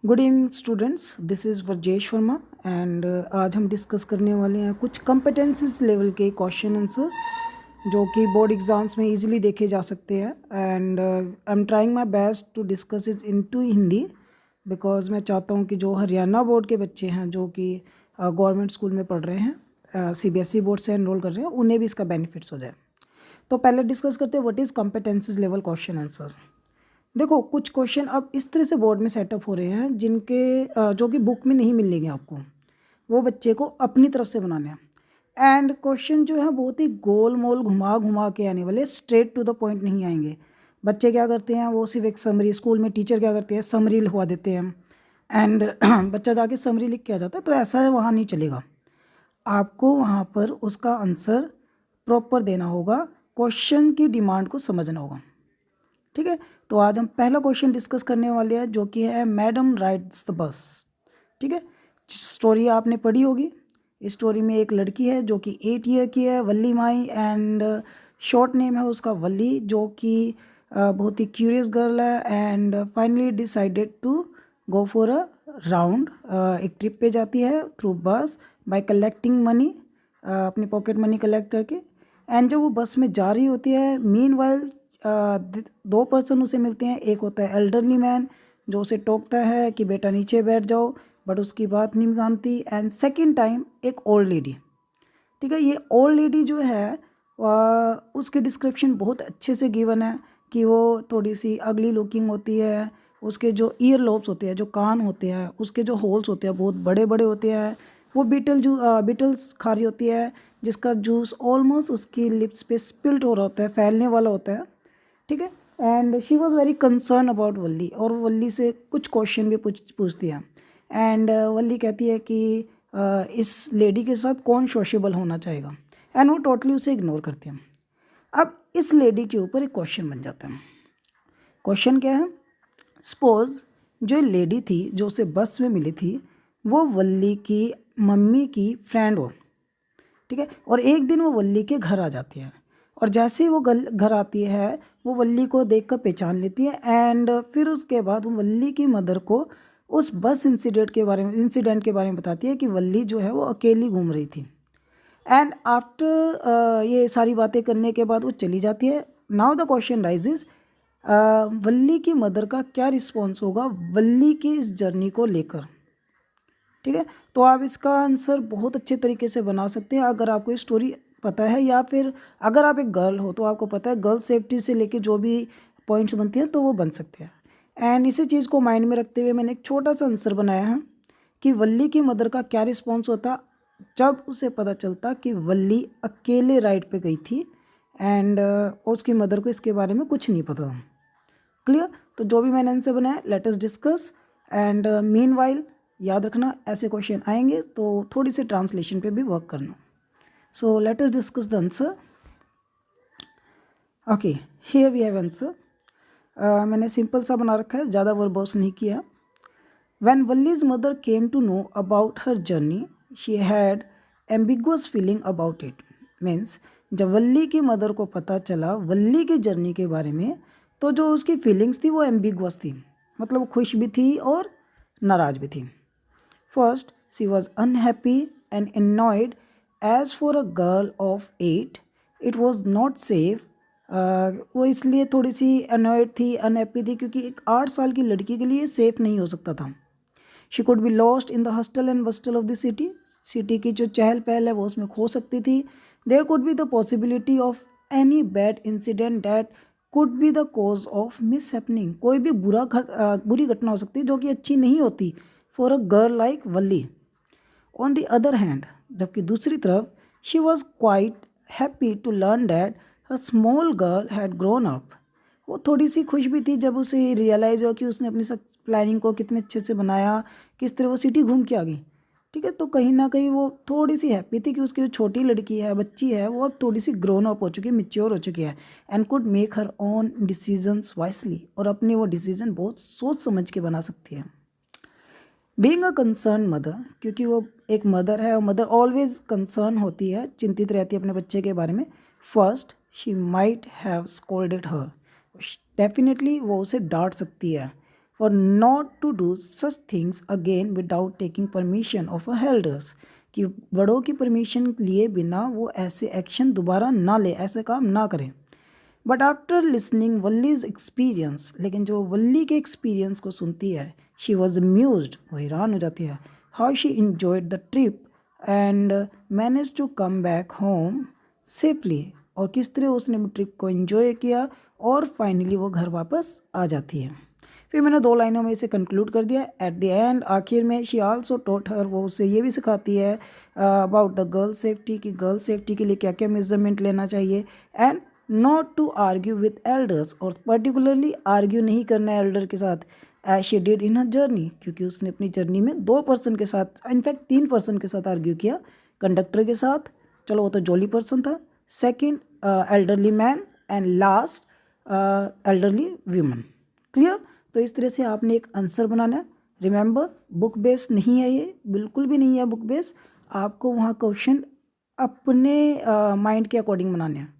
Good evening students, this is Varjesh Verma and आज हम discuss करने वाले हैं कुछ कॉम्पिटेंसीज लेवल के क्वेश्चन आंसर्स जो कि बोर्ड एग्ज़ाम्स में इजीली देखे जा सकते हैं। And I am trying my best to discuss it into Hindi because मैं चाहता हूँ कि जो हरियाणा बोर्ड के बच्चे हैं जो कि गवर्नमेंट स्कूल में पढ़ रहे हैं, सीबीएसई बोर्ड से एनरोल कर रहे हैं, उन्हें भी इसका बेनिफिट्स हो जाए। तो पहले डिस्कस करते हैं what is competencies level question answers. देखो, कुछ क्वेश्चन अब इस तरह से बोर्ड में सेटअप हो रहे हैं जिनके जो कि बुक में नहीं मिलेंगे आपको, वो बच्चे को अपनी तरफ से बनाने हैं। एंड क्वेश्चन जो है बहुत ही गोल मोल घुमा घुमा के आने वाले, स्ट्रेट टू द पॉइंट नहीं आएंगे। बच्चे क्या करते हैं, वो सिर्फ एक समरी, स्कूल में टीचर क्या करते हैं, समरी लिखवा देते हैं एंड बच्चा जाके समरी लिख के आ जाता है। तो ऐसा है, वहाँ नहीं चलेगा। आपको वहाँ पर उसका आंसर प्रॉपर देना होगा, क्वेश्चन की डिमांड को समझना होगा। ठीक है, तो आज हम पहला क्वेश्चन डिस्कस करने वाले हैं जो कि है मैडम राइड्स द बस। ठीक है, स्टोरी आपने पढ़ी होगी। इस स्टोरी में एक लड़की है जो कि 8 ईयर की है, Valli Mai, and short name है उसका वल्ली, जो कि बहुत ही क्यूरियस गर्ल है and finally decided to go for a round. एक ट्रिप पे जाती है through bus by collecting money, अपनी पॉकेट मनी कलेक्ट करके। एंड जब वो बस में जा रही होती है, मीन वाइल दो पर्सन उसे मिलते हैं। एक होता है एल्डरली मैन जो उसे टोकता है कि बेटा नीचे बैठ जाओ, बट उसकी बात नहीं मानती। एंड सेकंड टाइम एक ओल्ड लेडी। ठीक है, ये ओल्ड लेडी जो है उसकी डिस्क्रिप्शन बहुत अच्छे से गिवन है कि वो थोड़ी सी अगली लुकिंग होती है। उसके जो ईयर लोब्स होते हैं, जो कान होते हैं, उसके जो होल्स होते हैं बहुत बड़े बड़े होते हैं। वो बीटल्स खा रही होती है जिसका जूस ऑलमोस्ट उसकी लिप्स पे स्पिल्ट हो रहा होता है, फैलने वाला होता है। ठीक है, and she was very concern about Valli, और वल्ली से कुछ क्वेश्चन भी पूछती है। एंड वल्ली कहती है कि इस लेडी के साथ कौन सोशेबल होना चाहेगा, एंड वो टोटली उसे इग्नोर करती है। अब इस लेडी के ऊपर एक क्वेश्चन बन जाता है। क्वेश्चन क्या है, सपोज जो लेडी थी जो उसे बस में मिली थी वो वल्ली की मम्मी की फ्रेंड हो। ठीक है, और एक दिन वो वल्ली के घर आ जाती है, और जैसे ही वो घर आती है वो वल्ली को देखकर पहचान लेती है। एंड फिर उसके बाद वो वल्ली की मदर को उस बस इंसिडेंट के बारे में बताती है कि वल्ली जो है वो अकेली घूम रही थी। एंड आफ्टर ये सारी बातें करने के बाद वो चली जाती है। नाउ द क्वेश्चन राइजेस, वल्ली की मदर का क्या रिस्पॉन्स होगा वल्ली की इस जर्नी को लेकर। ठीक है, तो आप इसका आंसर बहुत अच्छे तरीके से बना सकते हैं अगर आपको ये स्टोरी पता है, या फिर अगर आप एक गर्ल हो तो आपको पता है गर्ल सेफ्टी से लेके जो भी पॉइंट्स बनती हैं तो वो बन सकते हैं। एंड इसी चीज़ को माइंड में रखते हुए मैंने एक छोटा सा आंसर बनाया है कि वल्ली की मदर का क्या रिस्पॉन्स होता जब उसे पता चलता कि वल्ली अकेले राइड पे गई थी एंड उसकी मदर को इसके बारे में कुछ नहीं पता था। क्लियर, तो जो भी मैंने आंसर बनाया late us discuss. And meanwhile याद रखना ऐसे क्वेश्चन आएंगे तो थोड़ी सी ट्रांसलेशन पे भी वर्क करना। So let us discuss the answer. Okay, here we have answer. मैंने सिंपल सा बना रखा है, ज़्यादा वर्बोस नहीं किया। When Wally's mother came to know about her journey, she had ambiguous feeling about it. Means जब वल्ली की मदर को पता चला वल्ली की जर्नी के बारे में, तो जो उसकी फीलिंग्स थी वो एम्बिगुअस थी, मतलब खुश भी थी और नाराज़ भी थी। First, she was unhappy and annoyed as for a girl of 8 it was not safe. वो इसलिए थोड़ी सी अनॉयड थी, अनहैप्पी थी, क्योंकि एक 8 साल की लड़की के लिए सेफ़ नहीं हो सकता था। She could be lost in the hustle and bustle of the city. City की जो चहल पहल है वो उसमें खो सकती थी। There could be the possibility of any bad incident that could be the cause of mishappening. कोई भी बुरी घटना हो सकती है जो कि अच्छी नहीं होती for a girl like Valli. On the other hand, जबकि दूसरी तरफ, she was quite happy to learn that her small girl had grown up. वो थोड़ी सी खुश भी थी जब उसे रियलाइज़ हुआ कि उसने अपनी सब प्लानिंग को कितने अच्छे से बनाया, किस तरह वो सिटी घूम के आ गई। ठीक है, तो कहीं ना कहीं वो थोड़ी सी हैप्पी थी कि उसकी जो छोटी लड़की है, बच्ची है, वो अब थोड़ी सी ग्रोन अप हो चुकी है, मेच्योर हो चुकी है, and could make her own decisions wisely, और अपनी वो डिसीजन बहुत सोच समझ के बना सकती है। बीइंग अ कंसर्न मदर, क्योंकि वो एक मदर है और मदर ऑलवेज कंसर्न होती है, चिंतित रहती है अपने बच्चे के बारे में। First, she might have scolded her, definitely वो उसे डांट सकती है। for not to do such things again without taking permission of our elders, कि बड़ों की परमिशन लिए बिना वो ऐसे एक्शन दोबारा ना ले, ऐसे काम ना करें. बट आफ्टर लिसनिंग वल्लीज एक्सपीरियंस, लेकिन जो वल्ली के एक्सपीरियंस को सुनती है, शी वॉज अम्यूज्ड, वो हैरान हो जाती है, how she enjoyed the trip and manage to come back home safely, और किस तरह उसने ट्रिप को एंजॉय किया और फाइनली वो घर वापस आ जाती है. फिर मैंने 2 लाइनों में इसे कंक्लूड कर दिया. एट द एंड, आखिर में, शी आल्सो टॉट हर, वो उसे ये भी सिखाती है अबाउट द गर्ल सेफ्टी, कि गर्ल सेफ्टी के लिए क्या क्या मेजरमेंट लेना चाहिए, and not to argue with elders, और पर्टिकुलरली आर्ग्यू नहीं करना है एल्डर के साथ, as she did in her journey, क्योंकि उसने अपनी जर्नी में 2 पर्सन के साथ, इनफैक्ट 3 पर्सन के साथ आर्ग्यू किया. कंडक्टर के साथ, चलो वो तो जॉली पर्सन था, second elderly man, and last elderly women. Clear. तो इस तरह से आपने एक आंसर बनाना है. रिमेंबर, बुक बेस नहीं है, ये बिल्कुल भी नहीं है बुक बेस. आपको वहाँ क्वेश्चन अपने माइंड के अकॉर्डिंग बनाने हैं.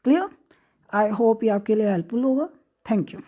क्लियर. आई होप ये आपके लिए हेल्पफुल होगा. Thank you.